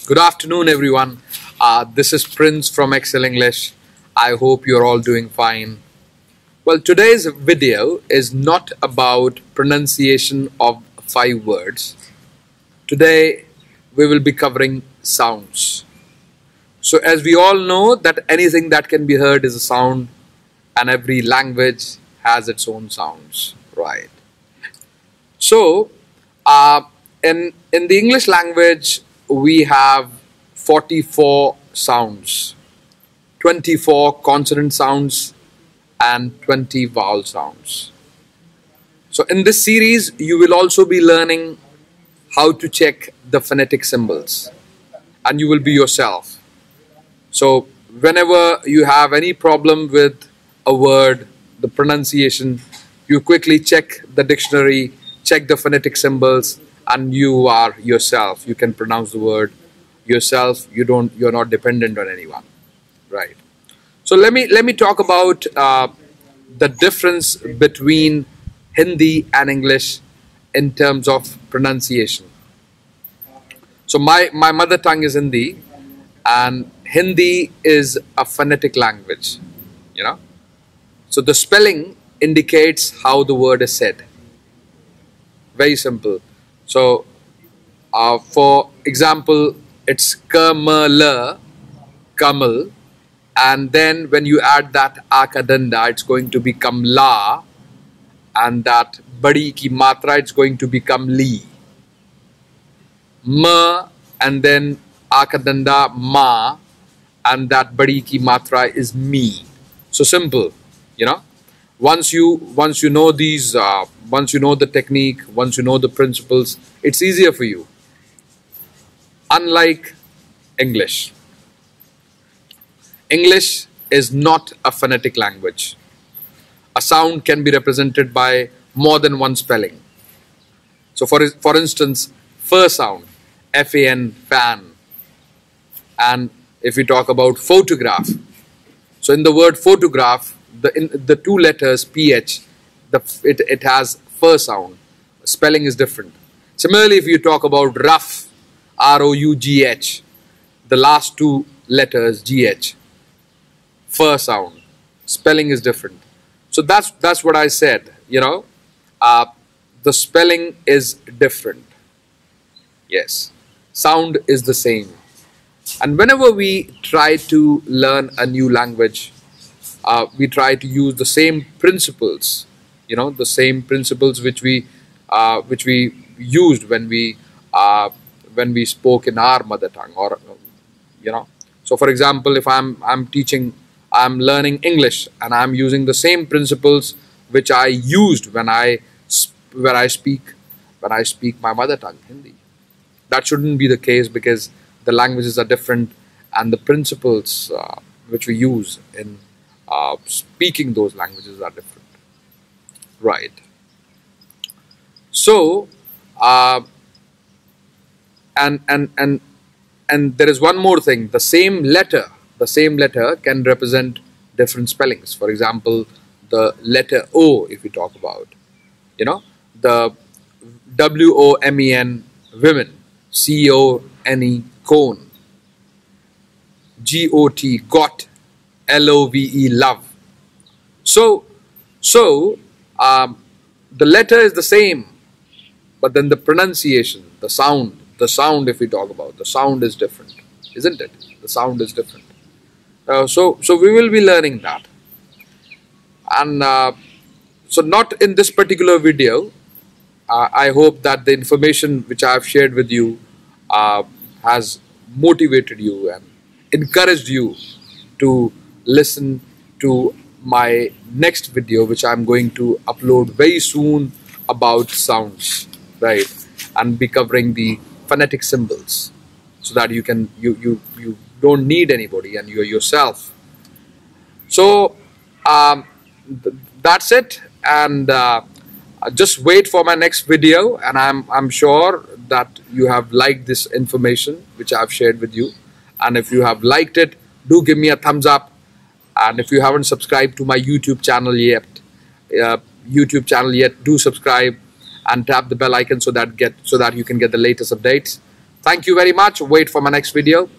Good afternoon, everyone. This is Prince from Excel English. I hope you're all doing fine. Well, today's video is not about pronunciation of 5 words. Today, we will be covering sounds. So, as we all know that anything that can be heard is a sound, and every language has its own sounds, right? So, in the English language, we have 44 sounds, 24 consonant sounds, and 20 vowel sounds. So in this series, you will also be learning how to check the phonetic symbols, and you will be yourself. So whenever you have any problem with a word, the pronunciation, you quickly check the dictionary, check the phonetic symbols, and you are yourself. You can pronounce the word yourself. You're not dependent on anyone, right? So let me talk about the difference between Hindi and English in terms of pronunciation. So my mother tongue is Hindi, and Hindi is a phonetic language, you know. So the spelling indicates how the word is said. Very simple. So for example, it's Kamal, Kamal, and then when you add that akadanda, it's going to become la, and that badi ki matra, it's going to become li. Ma, and then akadanda ma, and that badi ki matra is me. So simple, you know. Once you know these, once you know the technique, once you know the principles, it's easier for you. Unlike English. English is not a phonetic language. A sound can be represented by more than one spelling. So for instance, F sound, F-A-N, fan. And if we talk about photograph, so in the word photograph, the 2 letters PH, it has F sound. Spelling is different. Similarly, if you talk about rough, R-O-U-G-H, the last 2 letters GH, F sound. Spelling is different. So that's what I said, you know. The spelling is different. Yes. Sound is the same. And whenever we try to learn a new language, we try to use the same principles, you know, the same principles which we used when we spoke in our mother tongue, or you know. So for example, if I'm learning English, and I'm using the same principles which I used when I speak my mother tongue, Hindi. That shouldn't be the case, because the languages are different, and the principles which we use in speaking those languages are different, right? So and there is one more thing. The same letter can represent different spellings. For example, the letter O, if we talk about, you know, the W-O-M-E-N, women, C-O-N-E, cone, G-O-T, got, L-O-V-E, love. So the letter is the same, but then the pronunciation, the sound, if we talk about, the sound is different, isn't it? The sound is different. So we will be learning that. And so not in this particular video. I hope that the information which I have shared with you has motivated you and encouraged you to listen to my next video, which I'm going to upload very soon, about sounds, right? And be covering the phonetic symbols, so that you don't need anybody, and you're yourself. So that's it, and just wait for my next video, and I'm sure that you have liked this information which I've shared with you. And if you have liked it, do give me a thumbs up. And if you haven't subscribed to my YouTube channel yet, do subscribe and tap the bell icon so that you can get the latest updates. Thank you very much. Wait for my next video.